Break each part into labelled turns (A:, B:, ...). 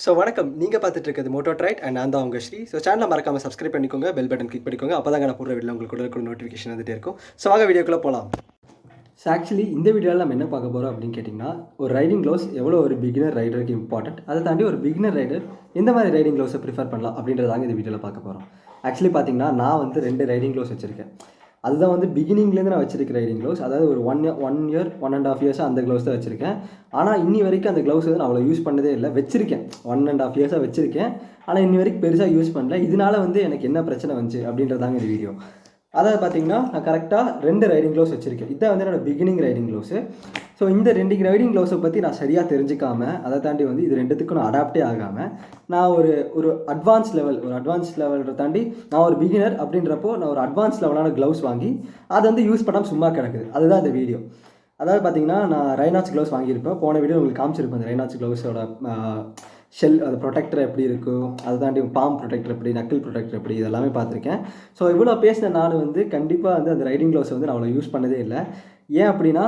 A: So வணக்கம். நீங்கள் பார்த்துட்டு இருக்கிறது மோட்டோ ட்ரைட் அண்ட் நான் தான் உங்கள் ஸ்ரீ. ஸோ சேனலை மறக்காமல் சப்ஸ்கிரைப் பண்ணிக்கோங்க, பெல் பட்டன் கிளிக் பண்ணிக்கோங்க. அப்போ தாங்க நான் போடுற வீடியோ உங்களுக்கு கூட நோட்டிஃபிகேஷன் வந்துட்டே இருக்கும். ஸோ வாங்க வீடியோக்குள்ளே போகலாம். ஸோ ஆக்சுவலி இந்த வீடியோவில் நம்ம என்ன பார்க்க போகிறோம் அப்படின்னு கேட்டிங்கன்னா, ஒரு ரைடிங் க்ளவுஸ் எவ்வளோ ஒரு பிகினர் ரைடருக்கு இம்பார்ட்டன்ட், அதை தாண்டி ஒரு பிகினர் ரைடர் எந்த மாதிரி ரைடிங் க்ளவுஸை ப்ரிஃபர் பண்ணலாம் அப்படின்றதாங்க இந்த வீடியோவில் பார்க்க போகிறோம். ஆக்சுவலி பார்த்தீங்கன்னா நான் வந்து 2 ரைடிங் க்ளவுஸ் வச்சுருக்கேன். அதுதான் வந்து பிகினிங்லேருந்து நான் வச்சிருக்க ரைடிங் க்ளவுஸ். அதாவது ஒரு 1 இயர் 1.5 இயர்ஸாக அந்த க்ளவுஸ் தான் வச்சுருக்கேன். ஆனால் இன்னி வரைக்கும் அந்த க்ளவுஸ் வந்து நான் அவ்வளோ யூஸ் பண்ணதே இல்லை. வச்சுருக்கேன் 1.5 இயர்ஸாக வச்சுருக்கேன். ஆனால் இன்னி வரைக்கும் பெருசாக யூஸ் பண்ணல. இதனால வந்து எனக்கு என்ன பிரச்சனை வந்துச்சு அப்படின்றதாங்க இந்த வீடியோ. அதாவது பார்த்தீங்கன்னா நான் கரெக்டாக 2 ரைடிங் க்ளவுஸ் வச்சுருக்கேன். இதான் வந்து என்னோடய பிகினிங் ரைடிங் க்ளவுஸு. ஸோ இந்த 2 ரைடிங் க்ளவுஸை பற்றி நான் சரியாக தெரிஞ்சுக்காமல், அதை தாண்டி வந்து இது 2த்துக்கும் நான் அடாப்டே ஆகாமல், நான் ஒரு அட்வான்ஸ் லெவலை தாண்டி நான் ஒரு பிகினர் அப்படின்றப்போ நான் ஒரு அட்வான்ஸ் லெவலான க்ளவுஸ் வாங்கி அதை வந்து யூஸ் பண்ணாமல் சும்மா கிடக்குது. அதுதான் இந்த வீடியோ. அதாவது பார்த்தீங்கன்னா நான் ரைனாக்ஸ் க்ளவுஸ் வாங்கியிருப்பேன். போன வீடியோ உங்களுக்கு காமிச்சிருப்பேன் அந்த ரைனாக்ஸ் க்ளவுஸோட ஷெல், அது ப்ரொடெக்டர் எப்படி இருக்கும், அதை தாண்டி பாம் ப்ரொடெக்டர் எப்படி, நக்கிள் ப்ரொடெக்டர் எப்படி, இதெல்லாமே பார்த்துருக்கேன். ஸோ இவ்வளோ பேசின நான் வந்து கண்டிப்பாக வந்து அந்த ரைடிங் க்ளவுஸை வந்து நான் அவ்வளோ யூஸ் பண்ணதே இல்லை. ஏன் அப்படின்னா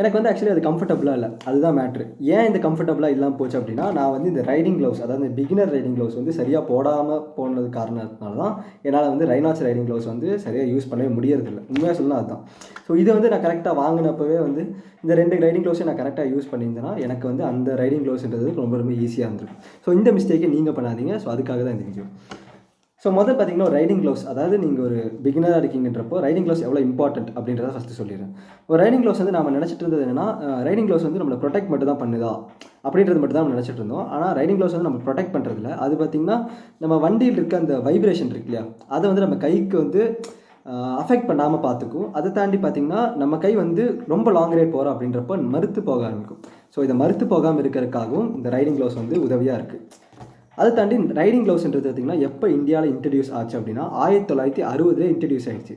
A: எனக்கு வந்து ஆக்சுவலி அது கம்ஃபர்டபுளாக இல்லை. அதுதான் மேட்ரு. ஏன் இந்த கம்ஃபர்டபுளாக இல்லாமல் போச்சு அப்படின்னா, நான் வந்து இந்த ரைடிங் க்ளவுஸ், அதாவது இந்த பிகினர் ரைடிங் க்ளவுஸ் வந்து சரியாக போடாமல் போனது காரணத்தினால தான் என்னால் வந்து ரைனாக்ஸ் ரைடிங் க்ளவுஸ் வந்து சரியாக யூஸ் பண்ணவே முடியறதில்லை. உண்மையாக சொல்லலாம் அதுதான். ஸோ இதை வந்து நான் கரெக்டாக வாங்கினப்பவே வந்து இந்த 2 ரைடிங் க்ளவுஸை நான் கரெக்டாக யூஸ் பண்ணியிருந்தேன்னா எனக்கு வந்து அந்த ரைடிங் க்ளவுஸ்ன்றது ரொம்ப ரொம்ப ஈஸியாக இருந்திருக்கும். ஸோ இந்த மிஸ்டேக்கை நீங்கள் பண்ணாதீங்க. ஸோ அதுக்காக தான் இந்த வீடியோ. ஸோ முதல் பார்த்தீங்கன்னா ஒரு ரைடிங் க்ளவுஸ், அதாவது நீங்கள் ஒரு பிகினராக இருக்கீங்கன்றப்போ ரைடிங் க்ளவுஸ் எவ்வளோ இம்பார்ட்டன்ட் அப்படின்றத ஃபஸ்ட்டு சொல்லிடுறேன். ஒரு ரைடிங் க்ளவுஸ் வந்து நம்ம நினச்சிட்டு இருந்தது என்னன்னா, ரைடிங் க்ளவுஸ் வந்து நம்மளை ப்ரொடெக்ட் மட்டும் தான் பண்ணுதா அப்படின்றது மட்டும் தான் நம்ம நினச்சிட்டு இருந்தோம். ஆனால் ரைடிங் க்ளவுஸ் வந்து நம்ம ப்ரொடெக்ட் பண்ணுறதில்ல. அது பார்த்திங்கன்னா நம்ம வண்டியில் இருக்க அந்த வைப்ரேஷன் இருக்கு இல்லையா, அதை வந்து நம்ம கைக்கு வந்து அஃபெக்ட் பண்ணாமல் பார்த்துக்கும். அதை தாண்டி பார்த்திங்கன்னா நம்ம கை வந்து ரொம்ப லாங் ரைட் போகிறோம் அப்படின்றப்போ மறுத்து போக ஆரம்பிக்கும். ஸோ இதை மறுத்து போகாமல் இருக்கிறதுக்காகவும் இந்த ரைடிங் க்ளவுஸ் வந்து உதவியாக இருக்குது. அதை தாண்டி ரைடிங் க்ளவுஸ்ன்றது பார்த்திங்கன்னா எப்போ இந்தியாவில் இன்ட்ரடியூஸ் ஆச்சு அப்படின்னா 1960 இன்ட்ரடியூஸ் ஆகிடுச்சு.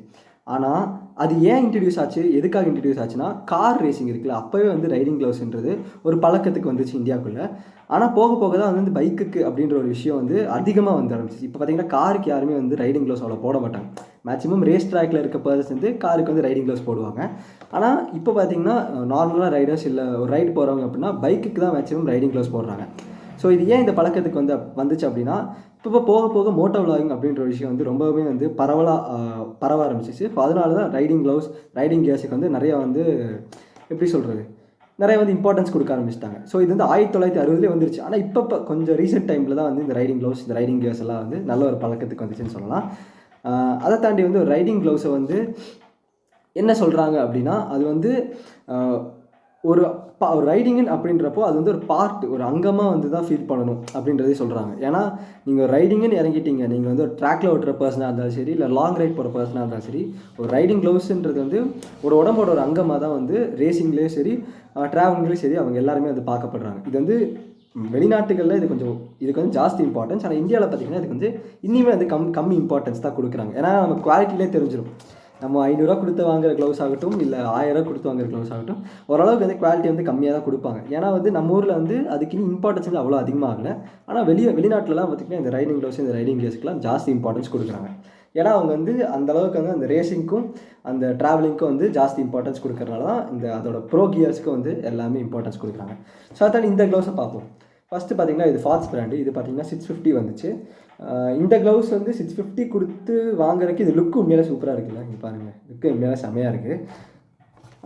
A: ஆனால் அது ஏன் இன்ட்ரடியூஸ் ஆச்சு, எதுக்காக இன்ட்ரடியூஸ் ஆச்சுன்னா, கார் ரேசிங் இருக்குல்ல, அப்போவே வந்து ரைடிங் க்ளவுஸ்ன்றது ஒரு பழக்கத்துக்கு வந்துச்சு இந்தியாவுக்குள்ளே. ஆனால் போக போக தான் வந்து பைக்குக்கு அப்படின்ற ஒரு விஷயம் வந்து அதிகமாக வந்து ஆரம்பிச்சிச்சு. இப்போ பார்த்திங்கன்னா காருக்கு யாருமே வந்து ரைடிங் க்ளவுஸ் அவ்வளோ போட மாட்டாங்க. மேக்ஸிமம் ரேஸ் ட்ராக்கில் இருக்க பர்சன்ஸ் வந்து காருக்கு வந்து ரைடிங் க்ளவுஸ் போடுவாங்க. ஆனால் இப்போ பார்த்திங்கன்னா நார்மலாக ரைடர்ஸ் இல்லை ஒரு ரைடு போகிறவங்க அப்படின்னா பைக்குக்கு தான் மேக்ஸிமம் ரைடிங் க்ளவுஸ் போடுறாங்க. ஸோ இது ஏன் இந்த பழக்கத்துக்கு வந்துச்சு அப்படின்னா, இப்போ போக போக மோட்டோ விளாகிங் அப்படின்ற ஒரு விஷயம் வந்து ரொம்பவுமே வந்து பரவ ஆரம்பிச்சிச்சு. ஸோ அதனால தான் ரைடிங் க்ளவுஸ், ரைடிங் கியர்ஸுக்கு வந்து நிறையா வந்து எப்படி சொல்கிறது, நிறைய வந்து இம்பார்ட்டன்ஸ் கொடுக்க ஆரம்பிச்சிட்டாங்க. ஸோ இது வந்து 1960 வந்துருச்சு. ஆனால் இப்போ கொஞ்சம் ரீசெண்ட் டைமில் தான் வந்து இந்த ரைடிங் க்ளவுஸ், இந்த ரைடிங் கியர்ஸ் எல்லாம் வந்து நல்ல ஒரு பழக்கத்துக்கு வந்துச்சுன்னு சொல்லலாம். அதை தாண்டி வந்து ஒரு ரைடிங் க்ளவுஸை வந்து என்ன சொல்கிறாங்க அப்படின்னா, அது வந்து ஒரு ரைடிங்னு அப்படின்றப்போ அது வந்து ஒரு பார்ட், ஒரு அங்கமாக வந்து தான் ஃபீல் பண்ணணும் அப்படின்றதே சொல்கிறாங்க. ஏன்னா நீங்கள் ரைடிங்குன்னு இறங்கிட்டீங்க, நீங்கள் வந்து ஒரு ட்ராக்கில் ஓட்டுற பர்சனாக இருந்தாலும் சரி, இல்லை லாங் ரைட் போகிற பர்சனாக இருந்தாலும் சரி, ஒரு ரைடிங் க்ளவுஸ்ன்றது வந்து ஒரு உடம்போட ஒரு அங்கமாக தான் வந்து ரேசிங்லேயும் சரி, ட்ராவலிங்லேயும் சரி அவங்க எல்லாருமே வந்து பார்க்கப்படுறாங்க. இது வந்து வெளிநாட்டுகளில் இதுக்கு வந்து ஜாஸ்தி இம்பார்ட்டன்ஸ். ஆனால் இந்தியாவில் பார்த்திங்கன்னா இதுக்கு வந்து இன்னுமே வந்து கம்மி இம்பார்ட்டன்ஸ் தான் கொடுக்குறாங்க. ஏன்னா நம்ம குவாலிட்டிலே தெரிஞ்சிடும். நம்ம 500 கொடுத்து வாங்குற க்ளவுஸ் ஆகட்டும், இல்லை 1000 கொடுத்து வாங்குற க்ளவுஸ் ஆகட்டும், ஓரளவுக்கு வந்து குவாலிட்டி வந்து கம்மியாக தான் கொடுப்பாங்க. ஏன்னா வந்து நம்ம ஊரில் வந்து அதுக்கு இம்பார்ட்டன்ஸ் வந்து அவ்வளோ அதிகமாக ஆகலை. ஆனால் வெளிநாட்டிலலாம் பார்த்திங்கன்னா இந்த ரைடிங் க்ளவுஸ், இந்த ரைடிங் கியர்ஸ்க்குலாம் ஜாஸ்தி இம்பார்ட்டன்ஸ் கொடுக்குறாங்க. ஏன்னா அவங்க வந்து அந்தளவுக்கு வந்து அந்த ரேசிங்க்கும் அந்த ட்ராவலிங்க்கும் வந்து ஜாஸ்தி இம்பார்ட்டன்ஸ் கொடுக்கறனால தான் அதோட ப்ரோ கியர்ஸ்க்கு வந்து எல்லாமே இம்பார்ட்டன்ஸ் கொடுக்குறாங்க. ஸோ அதான் இந்த க்ளவுஸை பார்ப்போம். ஃபஸ்ட்டு பார்த்திங்கன்னா இது ஃபார்ட்ஸ் பிராண்டு. இது பார்த்திங்கன்னா 650 வந்துச்சு. இந்த க்ளவுஸ் வந்து 650 கொடுத்து வாங்குறதுக்கு இது லுக்கு உண்மையிலே சூப்பராக இருக்குல்ல. இங்கே பாருங்கள், லுக்கு உண்மையிலே செம்மையாக இருக்குது.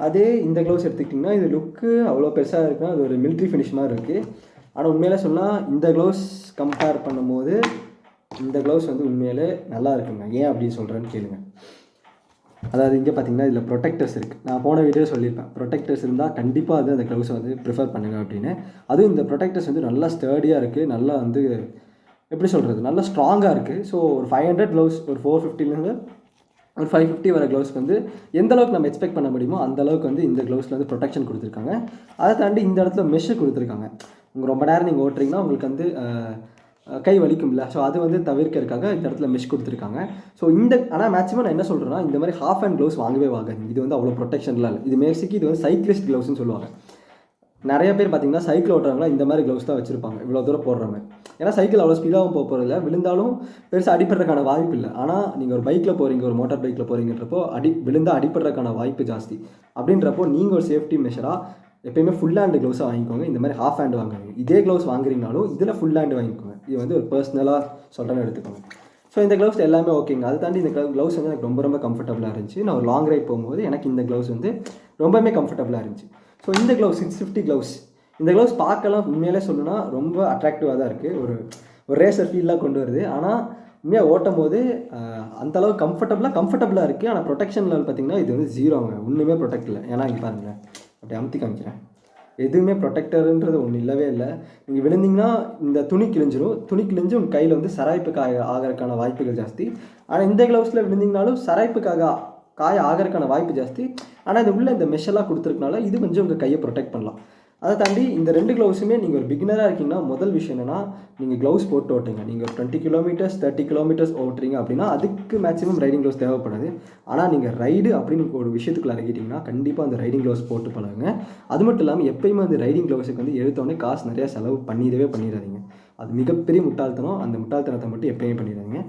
A: அதே இந்த க்ளவுஸ் எடுத்துக்கிட்டிங்கன்னா இது லுக்கு அவ்வளோ பெருசாக இருக்குன்னா அது ஒரு மிலிட்ரி ஃபினிஷ் மாதிரி இருக்குது. ஆனால் உண்மையிலே சொன்னால் இந்த க்ளவுஸ் கம்பேர் பண்ணும்போது இந்த க்ளவுஸ் வந்து உண்மையிலே நல்லா இருக்குங்க. ஏன் அப்படின்னு சொல்கிறேன்னு கேளுங்க. அதாவது இங்கே பார்த்திங்கன்னா இதில் ப்ரொடெக்டர்ஸ் இருக்குது. நான் போன வீடியோ சொல்லியிருப்பேன், ப்ரொடெக்டர்ஸ் இருந்தால் கண்டிப்பாக அது அந்த க்ளவுஸை வந்து ப்ரிஃபர் பண்ணுங்க அப்படின்னு. அதுவும் இந்த ப்ரொடெக்டர்ஸ் வந்து நல்லா ஸ்டர்டியாக இருக்குது, நல்லா வந்து எப்படி சொல்கிறது, நல்லா ஸ்ட்ராங்காக இருக்குது. ஸோ ஒரு 500 க்ளவுஸ், ஒரு 450லேருந்து ஒரு 550 வர க்ளவுஸ்க்கு வந்து எந்த அளவுக்கு நம்ம எக்ஸ்பெக்ட் பண்ண முடியுமோ அந்த அளவுக்கு வந்து இந்த க்ளவுஸில் வந்து ப்ரொடெக்ஷன் கொடுத்துருக்காங்க. அதை தாண்டி இந்த இடத்துல மெஷ்ஷு கொடுத்துருக்காங்க. உங்கள் ரொம்ப நேரம் நீங்கள் ஓட்டுறீங்கன்னா உங்களுக்கு வந்து கை வலிக்கும்ல, ஸோ அது வந்து தவிர்க்கிறதுக்காக இந்த இடத்துல மெஷ் கொடுத்துருக்காங்க. ஸோ ஆனால் மேக்ஸிமம் நான் என்ன சொல்கிறேன்னா, இந்த மாதிரி ஹாஃப் ஹேண்ட் க்ளவுஸ் வாங்கவே வாங்காது. இது வந்து அவ்வளோ ப்ரொடெக்ஷன்லாம் இல்லை. இது மேக்ஸிக்கு இது வந்து சைக்கிளிஸ்ட் க்ளவுஸ்ன்னு சொல்லுவாங்க. நிறைய பேர் பார்த்திங்கன்னா சைக்கிள் ஓட்டுறவங்களாம் இந்த மாதிரி க்ளவுஸ் தான் வச்சுருப்பாங்க, இவ்வளோ தூரம் போடுறவங்க. ஏன்னா சைக்கிள் அவ்வளோ ஸ்பீடாகவும் போகிறதில்ல, விழுந்தாலும் பெருசாக அடிப்படுறதுக்கான வாய்ப்பு இல்லை. ஆனால் நீங்கள் ஒரு பைக்கில் போகிறீங்க, ஒரு மோட்டார் பைக்கில் போகிறீங்கன்றப்போ விழுந்தால் அடிப்படுறதுக்கான வாய்ப்பு ஜாஸ்தி. அப்படின்றப்போ நீங்கள் ஒரு சேஃப்டி மெஷராக எப்பயுமே ஃபுல் ஹேண்ட் க்ளவுஸாக வாங்கிக்கோங்க. இந்த மாதிரி ஹாஃப் ஹேண்ட் வாங்குவீங்க. இதே க்ளவுஸ் வாங்குறீங்கனாலும் இதில் ஃபுல் ஹேண்ட் வாங்கிக்கோங்க. இது வந்து ஒரு பர்சனலாக சொல்கிறேன்னு எடுத்துக்கோங்க. ஸோ இந்த க்ளவுஸ் எல்லாமே ஓகேங்க. அது தாண்டி இந்த க்ளவுஸ் வந்து எனக்கு ரொம்ப ரொம்ப கம்ஃபர்டபுளாக இருந்துச்சு. நான் ஒரு லாங் ரைட் போகும்போது எனக்கு இந்த க்ளவுஸ் வந்து ரொம்பவே கம்ஃபர்டபுளாக இருந்துச்சு. ஸோ இந்த க்ளவுஸ் 650 க்ளவுஸ். இந்த க்ளவுஸ் பார்க்கலாம் உண்மையிலே சொல்லணும்னா ரொம்ப அட்ராக்டிவாக தான் இருக்குது. ஒரு ரேசர் ஃபீல்லாம் கொண்டு வருது. ஆனால் உண்மையாக ஓட்டும் போது அந்தளவு கம்ஃபர்டபுளாக இருக்குது. ஆனால் ப்ரொடெக்ஷன் லெவல் பார்த்திங்கன்னா இது வந்து ஜீரோங்க. ஒன்றுமே ப்ரொடெக்ட் இல்லை. ஏன்னா இங்கே பாருங்களேன், அப்படி அமுத்தி காமிக்கிறேன். எதுவுமே ப்ரொடெக்டருன்றது ஒன்று இல்லவே இல்லை. நீங்கள் விழுந்திங்கன்னா இந்த துணி கிழிஞ்சு உங்கள் கையில் வந்து சராய்ப்பு ஆகிறதுக்கான வாய்ப்புகள் ஜாஸ்தி. ஆனால் இந்த க்ளவுஸில் விழுந்திங்கனாலும் சராய்ப்புக்காக காய ஆகிறதுக்கான வாய்ப்பு ஜாஸ்தி. ஆனால் இது உள்ள இந்த மெஷெல்லாம் கொடுத்துருக்கனால இது கொஞ்சம் உங்கள் கையை ப்ரொடெக்ட் பண்ணலாம். அதை தாண்டி இந்த 2 க்ளவுஸுமே நீங்கள் ஒரு பிகினராக இருக்கீங்கன்னா முதல் விஷயம் என்னென்னா, நீங்கள் க்ளவுஸ் போட்டு ஓட்டுங்க. நீங்கள் ஒரு 20 கிலோமீட்டர்ஸ் 30 கிலோமீட்டர்ஸ் ஓட்டுறீங்க அப்படின்னா அதுக்கு மேக்ஸிமம் ரைடிங் க்ளவுஸ் தேவைப்படாது. ஆனால் நீங்கள் ரைடு அப்படின்னு ஒரு விஷயத்துக்குள்ள இறங்கிட்டிங்கன்னா கண்டிப்பாக அந்த ரைடிங் க்ளவுஸ் போட்டு பழகுங்க. அது மட்டும் இல்லாமல் எப்பயுமே அந்த ரைடிங் க்ளவுஸுக்கு வந்து எடுத்தோடனே காசு நிறையா செலவு பண்ணிடாதீங்க. அது மிகப்பெரிய முட்டாள்தனம். அந்த முட்டாள்தனத்தை மட்டும் எப்பயுமே பண்ணிடாதீங்க.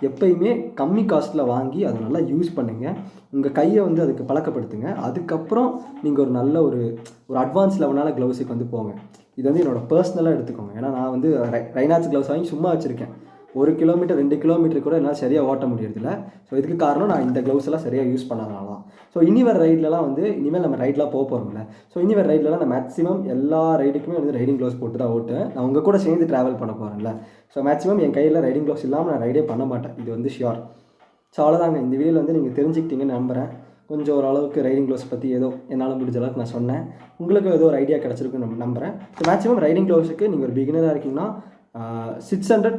A: எப்பயுமே கம்மி காஸ்ட்டில் வாங்கி அதை நல்லா யூஸ் பண்ணுங்கள். உங்கள் கையை வந்து அதுக்கு பழக்கப்படுத்துங்க. அதுக்கப்புறம் நீங்கள் ஒரு நல்ல ஒரு அட்வான்ஸ் லெவலான க்ளவுஸுக்கு வந்து போங்க. இது வந்து என்னோடய பர்சனலாக எடுத்துக்கோங்க. ஏன்னா நான் வந்து ரைனாக்ஸ் க்ளவுஸ் வாங்கி சும்மா வச்சுருக்கேன். 1 கிலோமீட்டர் 2 கிலோமீட்டர் கூட என்னால் சரியாக ஓட்ட முடியறதில்ல. ஸோ இதுக்கு காரணம் நான் இந்த க்ளவுஸ் எல்லாம் சரியாக யூஸ் பண்ணாதனால தான். ஸோ இனி வர ரைட்லலாம் வந்து இனிமேல் நம்ம ரைட்லாம் போகிறோம்ல. ஸோ இனி வர ரைட்லலாம் நான் மேக்ஸிமம் எல்லா ரைடுக்குமே வந்து ரைடிங் க்ளவுஸ் போட்டு தான் ஓட்டுவேன். நான் உங்கள் கூட சேர்ந்து ட்ராவல் பண்ண போகிறேன்ல. ஸோ மேக்ஸிமம் என் கையில் ரைடிங் க்ளவுஸ் இல்லாமல் நான் ரைடே பண்ண மாட்டேன். இது வந்து ஷியோர். ஸோ அவ்வளோதாங்க. இந்த வீடியோவில் வந்து நீங்கள் தெரிஞ்சுக்கிட்டீங்கன்னு நம்புகிறேன். கொஞ்சம் ஓரளவுக்கு ரைடிங் க்ளவுஸ் பற்றி ஏதோ என்னால் முடிஞ்ச அளவுக்கு நான் சொன்னேன். உங்களுக்கு ஏதோ ஒரு ஐடியா கிடச்சிருக்குன்னு நம்புகிறேன். ஸோ மேக்ஸிமம் ரைடிங் க்ளவுஸுக்கு நீங்கள் ஒரு பிகினராக இருக்கீங்கன்னா 600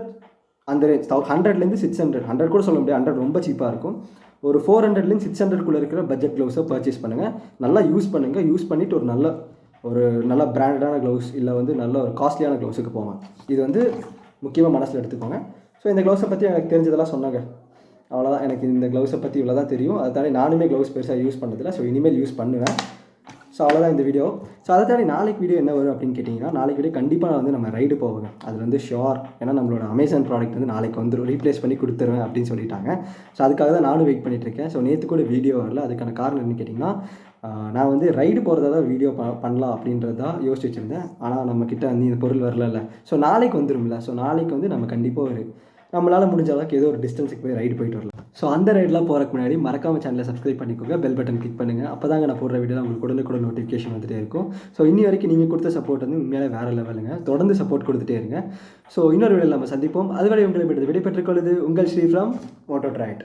A: அந்த 100லேருந்து 600 100 கூட சொல்ல முடியாது. 100 ரொம்ப சீப்பாக இருக்கும். ஒரு 400லேருந்து 600குள்ளே இருக்கிற பட்ஜெட் க்ளவுஸை பர்ச்சேஸ் பண்ணுங்கள். நல்லா யூஸ் பண்ணுங்கள். யூஸ் பண்ணிவிட்டு ஒரு நல்ல பிராண்டடான க்ளவுஸ் இல்லை வந்து நல்ல ஒரு காஸ்ட்லியான க்ளவுஸுக்கு போங்க. இது வந்து முக்கியமாக மனசில் எடுத்துக்கோங்க. ஸோ இந்த க்ளவுஸை பற்றி எனக்கு தெரிஞ்சதெல்லாம் சொன்னாங்க. அவ்வளோதான். எனக்கு இந்த க்ளவுஸை பற்றி இவ்வளோ தான் தெரியும். அதை தாண்டி நானுமே க்ளவுஸ் பெருசாக யூஸ் பண்ணதில்லை. ஸோ இனிமேல் யூஸ் பண்ணுவேன். ஸோ அவ்வளோதான் இந்த வீடியோ. ஸோ அதை தாண்டி நாளைக்கு வீடியோ என்ன வரும் அப்படின்னு கேட்டிங்கன்னா, நாளைக்கு வீடியோ கண்டிப்பாக நான் வந்து நம்ம ரைடு போவேங்க. அது வந்து ஷியோர். ஏன்னா நம்மளோட அமேசான் ப்ராடக்ட் வந்து நாளைக்கு வந்துடும், ரீப்ளேஸ் பண்ணி கொடுத்துருவேன் அப்படின்னு சொல்லிட்டாங்க. ஸோ அதுக்காக தான் நானும் வெயிட் பண்ணிகிட்ருக்கேன். ஸோ நேற்று கூட வீடியோ வரல. அதுக்கான காரணம் என்னன்னு கேட்டிங்கன்னா, நான் வந்து ரைடு போகிறதா தான் வீடியோ பண்ணலாம் அப்படின்றது தான் யோசிச்சு வச்சுருந்தேன். ஆனால் நம்மக்கிட்ட வந்து இந்த பொருள் வரல. ஸோ நாளைக்கு வந்துடும்ல. ஸோ நாளைக்கு வந்து நம்ம கண்டிப்பாக நம்மளால் முடிஞ்ச அளவுக்கு ஏதோ ஒரு டிஸ்டன்ஸுக்கு போய் ரைடு போயிட்டு வரலாம். ஸோ அந்த ரைடெலாம் போகிறக்கு முன்னாடி மறக்காம சேனலை சப்ஸ்கிரைப் பண்ணிக்கோங்க. பெல் பட்டன் கிளிக் பண்ணுங்கள். அப்போ தாங்க நான் போடுற வீடியோ உங்களுக்கு உடனுக்குடன் நோட்டிஃபிகேஷன் வந்துகிட்டே இருக்கும். ஸோ இன்னி வரைக்கும் நீங்கள் கொடுத்த சப்போர்ட் வந்து உண்மையிலே வேறு லெவலுங்க. தொடர்ந்து சப்போர்ட் கொடுத்துட்டே இருங்க. ஸோ இன்னொரு வீடியோவில் நம்ம சந்திப்போம். அதுவரை உங்களை விடைபெற்றுக் கொள்வது உங்கள் ஸ்ரீ ஃப்ரம் மோட்டோ ரைட்.